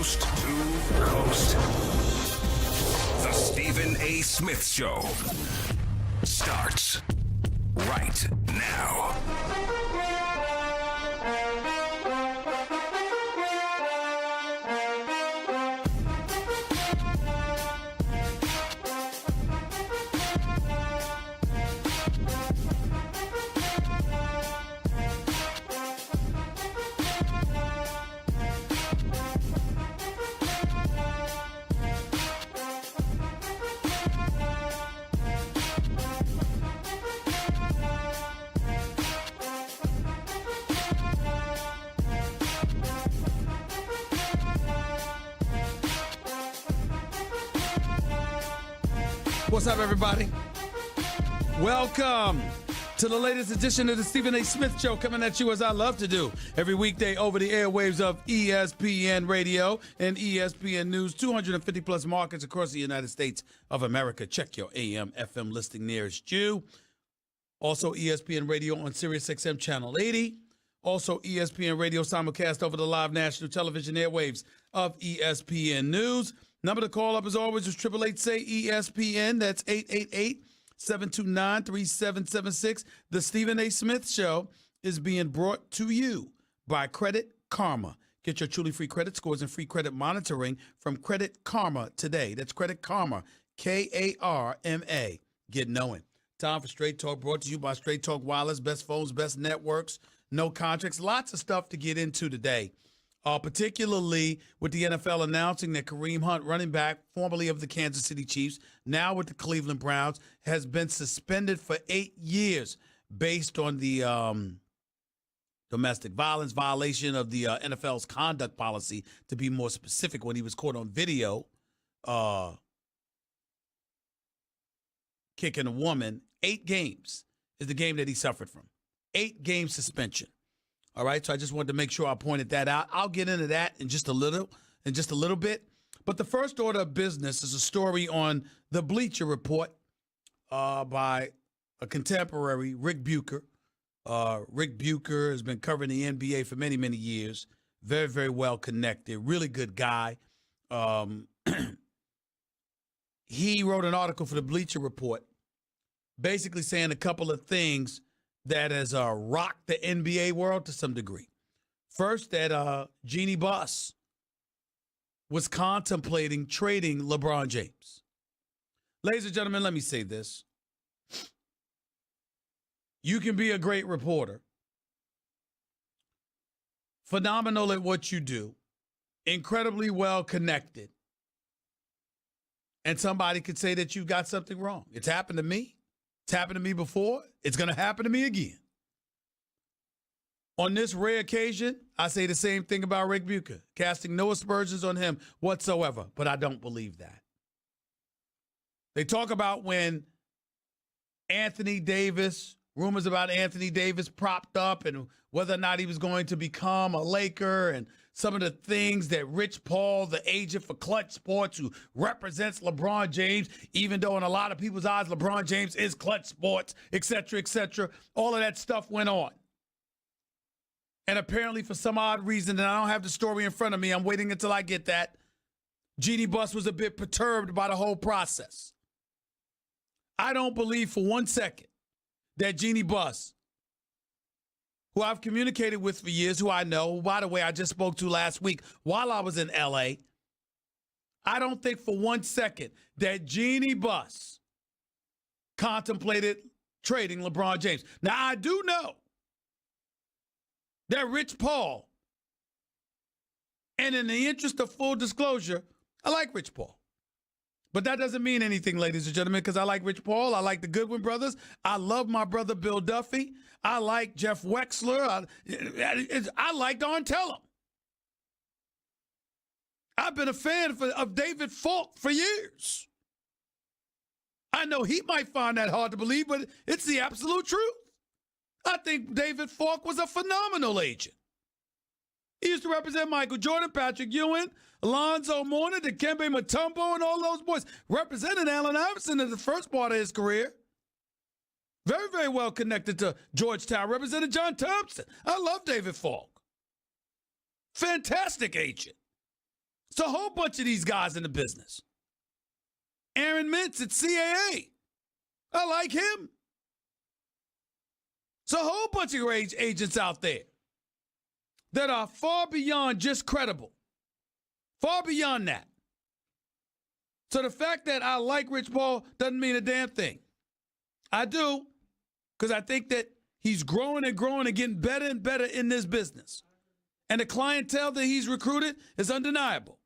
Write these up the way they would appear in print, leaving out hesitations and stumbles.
Coast to coast. The Stephen A. Smith Show starts right now. What's up, everybody? Welcome to the latest edition of the Stephen A. Smith Show, coming at you as I love to do every weekday over the airwaves of ESPN Radio and ESPN News, 250 plus markets across the United States of America. Check your AM, FM listing nearest you. Also ESPN Radio on Sirius XM Channel 80. Also ESPN Radio simulcast over the live national television airwaves of ESPN News. Number to call up, as always, is 888-SAY-ESPN. That's 888-729-3776. The Stephen A. Smith Show is being brought to you by Credit Karma. Get your truly free credit scores and free credit monitoring from Credit Karma today. That's Credit Karma, K-A-R-M-A. Get knowing. Time for Straight Talk, brought to you by Straight Talk Wireless. Best phones, best networks, no contracts. Lots of stuff to get into today. Particularly with the NFL announcing that Kareem Hunt, running back, formerly of the Kansas City Chiefs, now with the Cleveland Browns, has been suspended for 8 years based on the domestic violence violation of the NFL's conduct policy, to be more specific, when he was caught on video kicking a woman. 8 games is the game that he suffered from. 8-game suspension. All right, so I just wanted to make sure I pointed that out. I'll get into that in just a little bit. But the first order of business is a story on the Bleacher Report by a contemporary, Rick Bucher. Rick Bucher has been covering the NBA for many, many years. Very, very well connected. Really good guy. He wrote an article for the Bleacher Report basically saying a couple of things that has rocked the NBA world to some degree. First, that Jeannie Buss was contemplating trading LeBron James. Ladies and gentlemen, let me say this. You can be a great reporter, phenomenal at what you do, incredibly well connected, and somebody could say that you've got something wrong. It's happened to me. It's happened to me before. It's going to happen to me again. On this rare occasion, I say the same thing about Rick Bucher, casting no aspersions on him whatsoever, but I don't believe that. They talk about when Anthony Davis, rumors about Anthony Davis propped up and whether or not he was going to become a Laker, and some of the things that Rich Paul, the agent for Clutch Sports, who represents LeBron James, even though in a lot of people's eyes LeBron James is Clutch Sports, et cetera, all of that stuff went on. And apparently for some odd reason, and I don't have the story in front of me, I'm waiting until I get that, Jeannie Buss was a bit perturbed by the whole process. I don't believe for 1 second that Jeannie Buss, who I've communicated with for years, who I know, by the way, I just spoke to last week while I was in L.A., I don't think for 1 second that Jeannie Buss contemplated trading LeBron James. Now, I do know that Rich Paul, and in the interest of full disclosure, I like Rich Paul. But that doesn't mean anything, ladies and gentlemen, because I like Rich Paul. I like the Goodwin brothers. I love my brother Bill Duffy. I like Jeff Wexler. I like Don Tellum. I've been a fan of David Falk for years. I know he might find that hard to believe, but it's the absolute truth. I think David Falk was a phenomenal agent. He used to represent Michael Jordan, Patrick Ewing, Alonzo Mourning, Dikembe Mutombo, and all those boys. Represented Allen Iverson in the first part of his career. Very, very well connected to Georgetown. Represented John Thompson. I love David Falk. Fantastic agent. It's a whole bunch of these guys in the business. Aaron Mintz at CAA. I like him. It's a whole bunch of agents out there that are far beyond just credible. Far beyond that. So the fact that I like Rich Paul doesn't mean a damn thing. I do, because I think that he's growing and growing and getting better and better in this business. And the clientele that he's recruited is undeniable.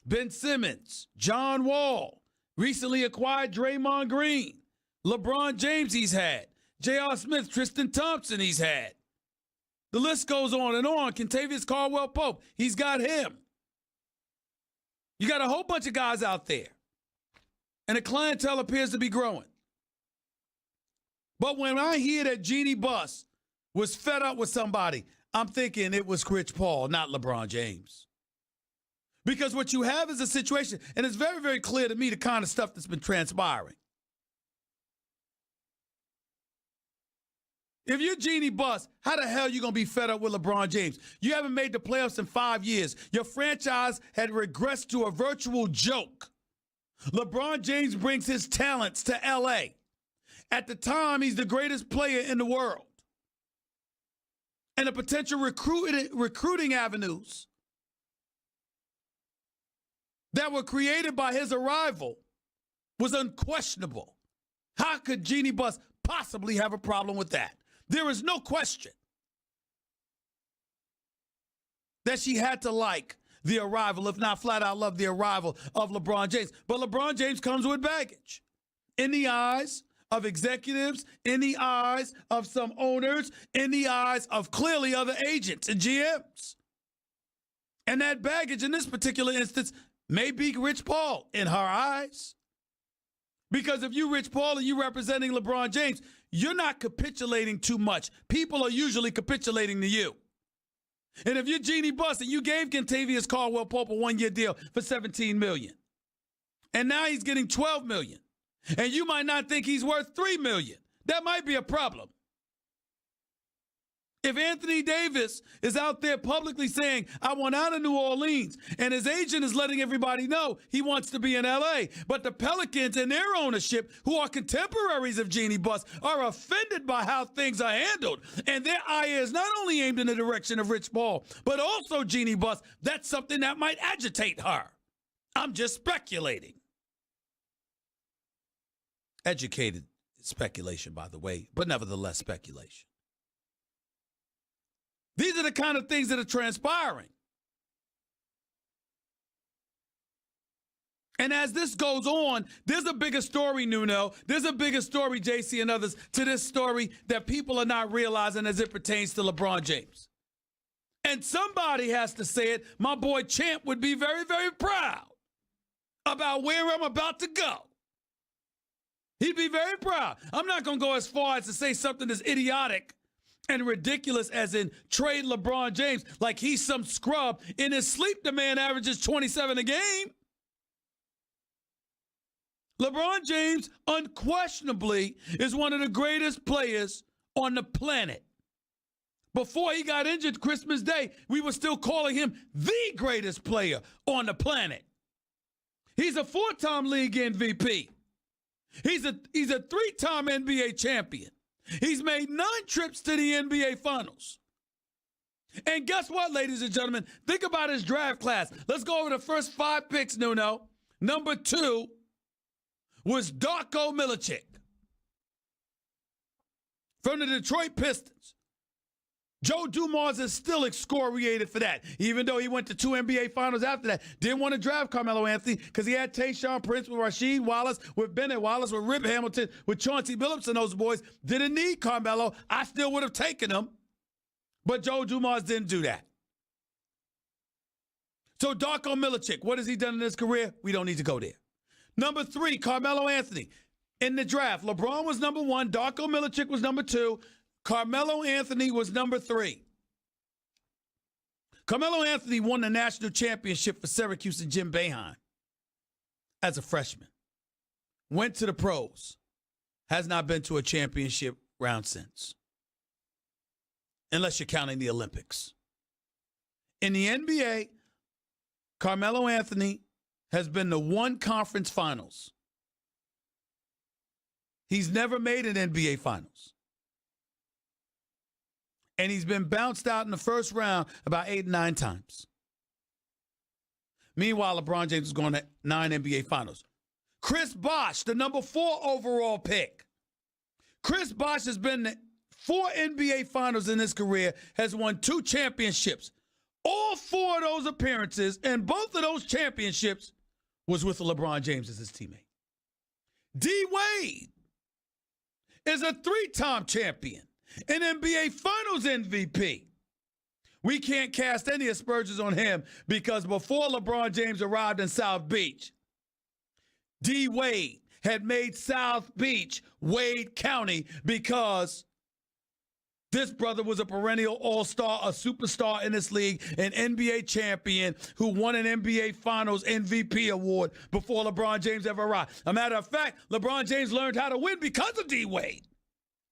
Ben Simmons, John Wall, recently acquired Draymond Green, LeBron James he's had, J.R. Smith, Tristan Thompson he's had. The list goes on and on. Kentavious Caldwell-Pope, he's got him. You got a whole bunch of guys out there. And the clientele appears to be growing. But when I hear that Jeannie Buss was fed up with somebody, I'm thinking it was Rich Paul, not LeBron James. Because what you have is a situation, and it's very, very clear to me the kind of stuff that's been transpiring. If you're Jeannie Buss, how the hell are you going to be fed up with LeBron James? You haven't made the playoffs in 5 years. Your franchise had regressed to a virtual joke. LeBron James brings his talents to L.A. At the time, he's the greatest player in the world. And the potential recruiting avenues that were created by his arrival was unquestionable. How could Jeannie Buss possibly have a problem with that? There is no question that she had to like the arrival, if not flat out love the arrival of LeBron James. But LeBron James comes with baggage in the eyes of executives, in the eyes of some owners, in the eyes of clearly other agents and GMs. And that baggage in this particular instance may be Rich Paul in her eyes. Because if you're Rich Paul and you're representing LeBron James, you're not capitulating too much. People are usually capitulating to you. And if you're Jeannie Buss and you gave Kentavious Caldwell-Pope a one-year deal for $17 million, and now he's getting $12 million, and you might not think he's worth $3 million, that might be a problem. If Anthony Davis is out there publicly saying, I want out of New Orleans, and his agent is letting everybody know he wants to be in L.A., but the Pelicans and their ownership, who are contemporaries of Jeannie Buss, are offended by how things are handled, and their eye is not only aimed in the direction of Rich Paul, but also Jeannie Buss, that's something that might agitate her. I'm just speculating. Educated speculation, by the way, but nevertheless speculation. These are the kind of things that are transpiring. And as this goes on, there's a bigger story, Nuno. There's a bigger story, JC and others, to this story that people are not realizing as it pertains to LeBron James. And somebody has to say it. My boy Champ would be very, very proud about where I'm about to go. He'd be very proud. I'm not going to go as far as to say something as idiotic and ridiculous as in trade LeBron James like he's some scrub. In his sleep, the man averages 27 a game. LeBron James unquestionably is one of the greatest players on the planet. Before he got injured Christmas Day, we were still calling him the greatest player on the planet. He's a 4-time league MVP. He's a 3-time NBA champion. He's made 9 trips to the NBA Finals. And guess what, ladies and gentlemen? Think about his draft class. Let's go over the first 5 picks, Nuno. Number 2 was Darko Milicic from the Detroit Pistons. Joe Dumars is still excoriated for that, even though he went to 2 NBA Finals after that. Didn't want to draft Carmelo Anthony because he had Tayshaun Prince with Rasheed Wallace, with Bennett Wallace, with Rip Hamilton, with Chauncey Billups and those boys. Didn't need Carmelo. I still would have taken him. But Joe Dumars didn't do that. So Darko Milicic, what has he done in his career? We don't need to go there. Number 3, Carmelo Anthony. In the draft, LeBron was number 1. Darko Milicic was number 2. Carmelo Anthony was number 3. Carmelo Anthony won the national championship for Syracuse and Jim Boeheim as a freshman. Went to the pros. Has not been to a championship round since. Unless you're counting the Olympics. In the NBA, Carmelo Anthony has been to one conference finals. He's never made an NBA finals. And he's been bounced out in the first round about 8 or 9 times. Meanwhile, LeBron James is going to 9 NBA finals. Chris Bosh, the number 4 overall pick. Chris Bosh has been to 4 NBA finals in his career, has won 2 championships. All 4 of those appearances and both of those championships was with LeBron James as his teammate. D. Wade is a 3-time champion, an NBA Finals MVP. We can't cast any aspersions on him because before LeBron James arrived in South Beach, D. Wade had made South Beach Wade County because this brother was a perennial all-star, a superstar in this league, an NBA champion who won an NBA Finals MVP award before LeBron James ever arrived. A matter of fact, LeBron James learned how to win because of D. Wade,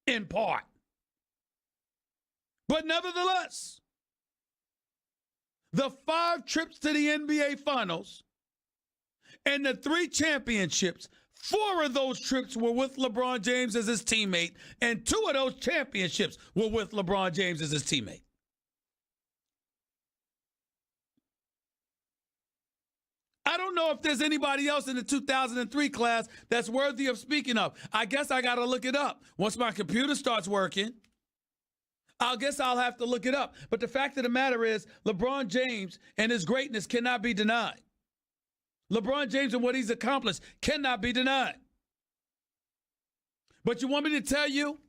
in part. But nevertheless, the 5 trips to the NBA Finals and the 3 championships, 4 of those trips were with LeBron James as his teammate, and 2 of those championships were with LeBron James as his teammate. I don't know if there's anybody else in the 2003 class that's worthy of speaking of. I guess I got to look it up. Once my computer starts working, I guess I'll have to look it up. But the fact of the matter is, LeBron James and his greatness cannot be denied. LeBron James and what he's accomplished cannot be denied. But you want me to tell you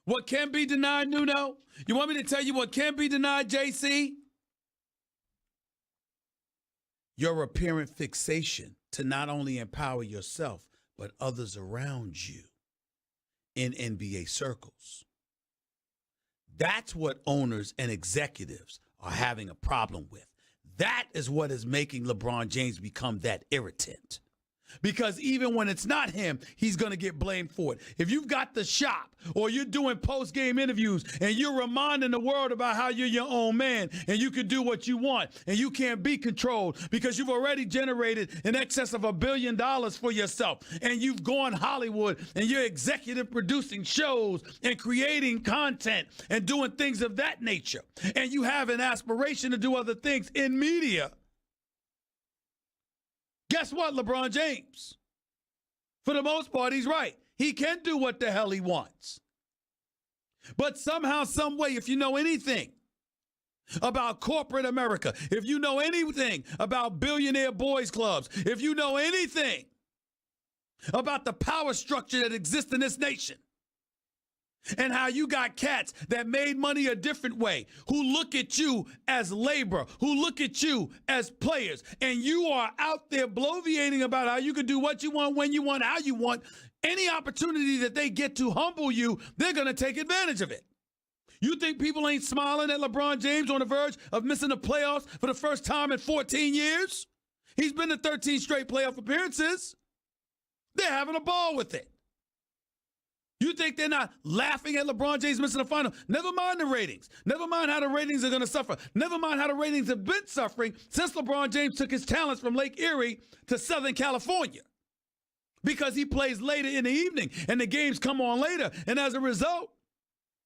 what can be denied, Nuno? You want me to tell you what can be denied, JC? Your apparent fixation to not only empower yourself, but others around you in NBA circles. That's what owners and executives are having a problem with. That is what is making LeBron James become that irritant. Because even when it's not him, he's going to get blamed for it. If you've got the shop or you're doing post-game interviews and you're reminding the world about how you're your own man and you can do what you want and you can't be controlled because you've already generated in excess of $1 billion for yourself and you've gone Hollywood and you're executive producing shows and creating content and doing things of that nature, and you have an aspiration to do other things in media, guess what, LeBron James? For the most part, he's right. He can do what the hell he wants. But somehow, some way, if you know anything about corporate America, if you know anything about billionaire boys clubs, if you know anything about the power structure that exists in this nation, and how you got cats that made money a different way, who look at you as labor, who look at you as players, and you are out there bloviating about how you can do what you want, when you want, how you want. Any opportunity that they get to humble you, they're going to take advantage of it. You think people ain't smiling at LeBron James on the verge of missing the playoffs for the first time in 14 years? He's been to 13 straight playoff appearances. They're having a ball with it. You think they're not laughing at LeBron James missing the final? Never mind the ratings. Never mind how the ratings are going to suffer. Never mind how the ratings have been suffering since LeBron James took his talents from Lake Erie to Southern California. Because he plays later in the evening and the games come on later. And as a result,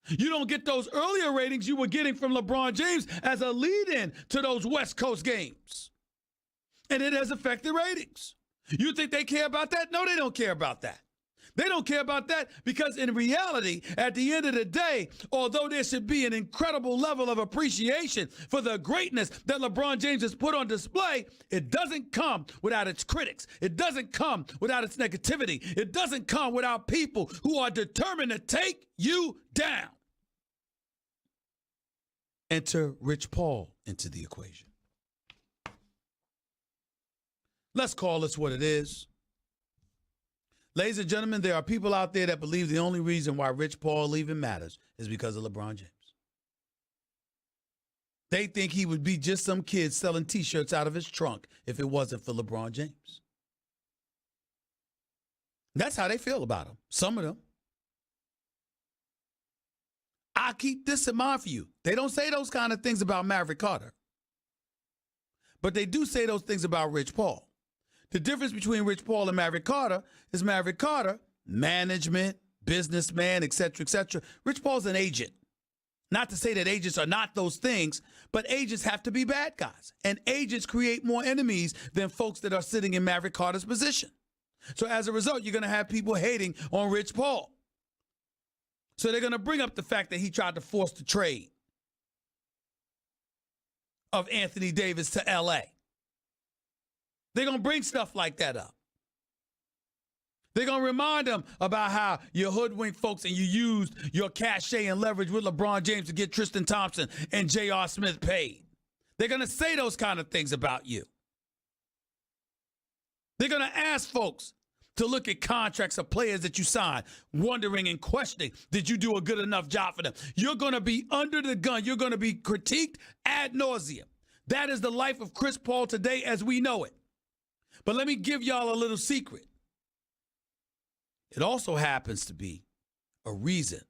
you don't get those earlier ratings you were getting from LeBron James as a lead-in to those West Coast games. And it has affected ratings. You think they care about that? No, they don't care about that. They don't care about that because in reality, at the end of the day, although there should be an incredible level of appreciation for the greatness that LeBron James has put on display, it doesn't come without its critics. It doesn't come without its negativity. It doesn't come without people who are determined to take you down. Enter Rich Paul into the equation. Let's call this what it is. Ladies and gentlemen, there are people out there that believe the only reason why Rich Paul even matters is because of LeBron James. They think he would be just some kid selling T-shirts out of his trunk if it wasn't for LeBron James. That's how they feel about him, some of them. I keep this in mind for you. They don't say those kind of things about Maverick Carter. But they do say those things about Rich Paul. The difference between Rich Paul and Maverick Carter is Maverick Carter, management, businessman, et cetera, et cetera. Rich Paul's an agent. Not to say that agents are not those things, but agents have to be bad guys. And agents create more enemies than folks that are sitting in Maverick Carter's position. So as a result, you're going to have people hating on Rich Paul. So they're going to bring up the fact that he tried to force the trade of Anthony Davis to L.A. They're going to bring stuff like that up. They're going to remind them about how you hoodwinked folks and you used your cachet and leverage with LeBron James to get Tristan Thompson and J.R. Smith paid. They're going to say those kind of things about you. They're going to ask folks to look at contracts of players that you signed, wondering and questioning, did you do a good enough job for them? You're going to be under the gun. You're going to be critiqued ad nauseum. That is the life of Chris Paul today as we know it. But let me give y'all a little secret. It also happens to be a reason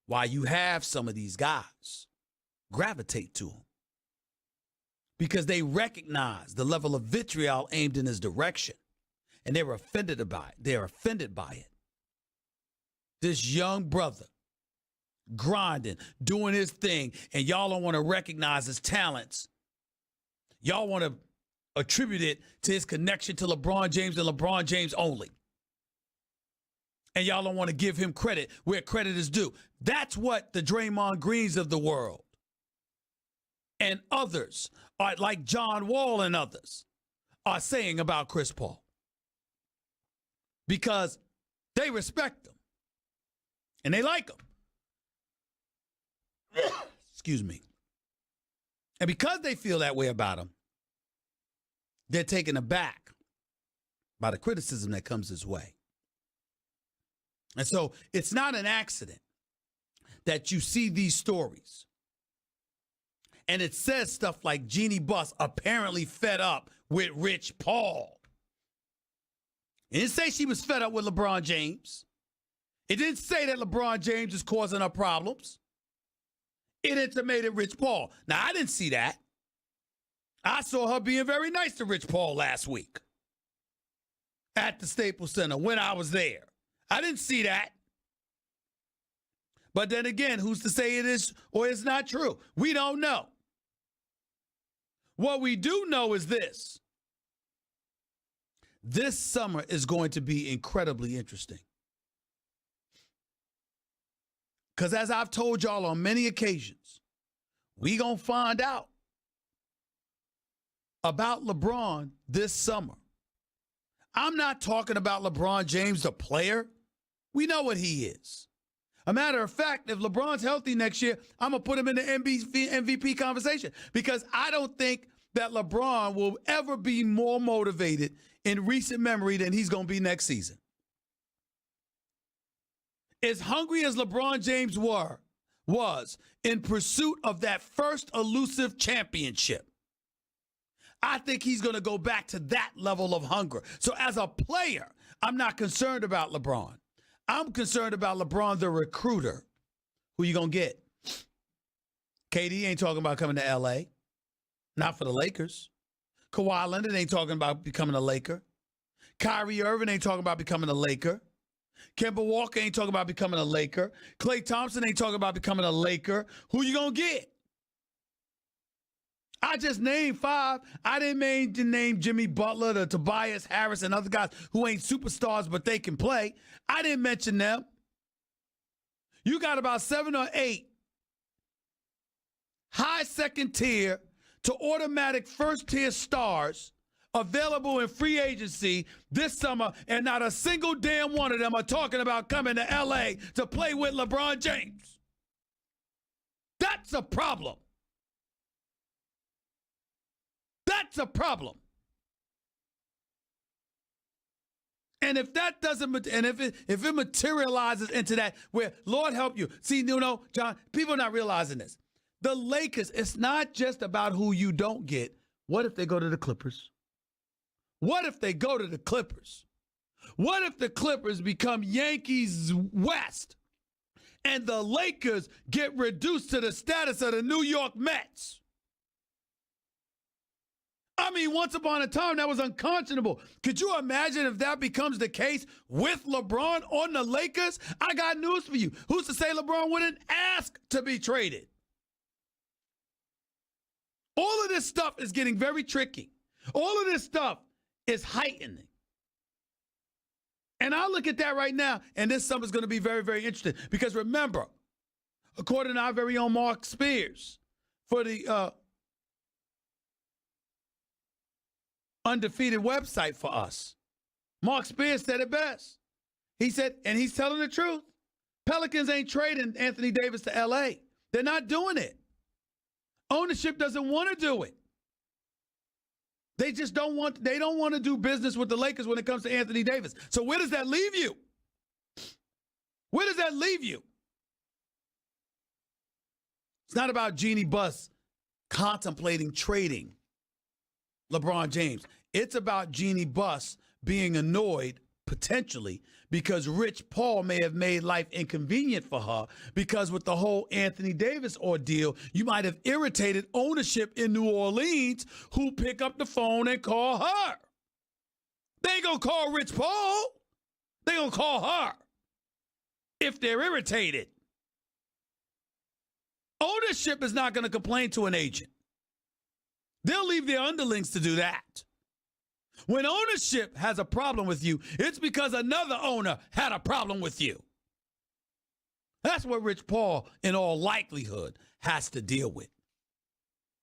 why you have some of these guys gravitate to him. Because they recognize the level of vitriol aimed in his direction. And they were offended by it. They're offended by it. This young brother grinding, doing his thing, and y'all don't want to recognize his talents. Y'all want to attribute it to his connection to LeBron James and LeBron James only. And y'all don't want to give him credit where credit is due. That's what the Draymond Greens of the world and others, like John Wall and others, are saying about Chris Paul. Because they respect him. And they like him. Excuse me. And because they feel that way about him, they're taken aback by the criticism that comes his way. And so it's not an accident that you see these stories. And it says stuff like Jeannie Buss apparently fed up with Rich Paul. It didn't say she was fed up with LeBron James. It didn't say that LeBron James is causing her problems. It intimated Rich Paul. Now, I didn't see that. I saw her being very nice to Rich Paul last week at the Staples Center when I was there. I didn't see that. But then again, who's to say it is or it's not true? We don't know. What we do know is this. This summer is going to be incredibly interesting. Because as I've told y'all on many occasions, we going to find out about LeBron this summer. I'm not talking about LeBron James, the player. We know what he is. A matter of fact, if LeBron's healthy next year, I'm going to put him in the MVP conversation because I don't think that LeBron will ever be more motivated in recent memory than he's going to be next season. As hungry as LeBron James was in pursuit of that first elusive championship, I think he's going to go back to that level of hunger. So as a player, I'm not concerned about LeBron. I'm concerned about LeBron, the recruiter. Who you going to get? KD ain't talking about coming to L.A. Not for the Lakers. Kawhi Leonard ain't talking about becoming a Laker. Kyrie Irving ain't talking about becoming a Laker. Kemba Walker ain't talking about becoming a Laker. Klay Thompson ain't talking about becoming a Laker. Who you going to get? I just named 5. I didn't name Jimmy Butler, the Tobias Harris, and other guys who ain't superstars, but they can play. I didn't mention them. You got about 7 or 8 high second tier to automatic first tier stars available in free agency this summer, and not a single damn one of them are talking about coming to L.A. to play with LeBron James. That's a problem. That's a problem. And if that doesn't, and if it materializes into that, where Lord help you, see, John, people are not realizing this. The Lakers, it's not just about who you don't get. What if they go to the Clippers? What if they go to the Clippers? What if the Clippers become Yankees West and the Lakers get reduced to the status of the New York Mets? I mean, once upon a time, that was unconscionable. Could you imagine if that becomes the case with LeBron on the Lakers? I got news for you. Who's to say LeBron wouldn't ask to be traded? All of this stuff is getting very tricky. All of this stuff is heightening. And I look at that right now, and this summer's going to be very, very interesting. Because remember, according to our very own Mark Spears, for the undefeated website for us, Mark Spears said it best. He said, and he's telling the truth, Pelicans ain't trading Anthony Davis to L.A. They're not doing it. Ownership doesn't want to do it. They just don't want to do business with the Lakers when it comes to Anthony Davis. So where does that leave you? Where does that leave you? It's not about Jeannie Buss contemplating trading LeBron James. It's about Jeannie Buss being annoyed, potentially, because Rich Paul may have made life inconvenient for her, because with the whole Anthony Davis ordeal, you might have irritated ownership in New Orleans, who pick up the phone and call her. They ain't gonna call Rich Paul. They gonna call her if they're irritated. Ownership is not gonna complain to an agent. They'll leave their underlings to do that. When ownership has a problem with you, it's because another owner had a problem with you. That's what Rich Paul, in all likelihood, has to deal with.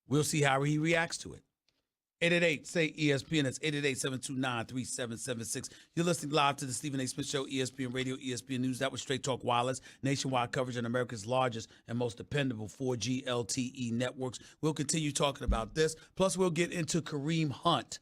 We'll see how he reacts to it. 888-SAY-ESPN. That's 888-729-3776. You're listening live to the Stephen A. Smith Show, ESPN Radio, ESPN News. That was Straight Talk Wireless, nationwide coverage on America's largest and most dependable 4G LTE networks. We'll continue talking about this. Plus, we'll get into Kareem Hunt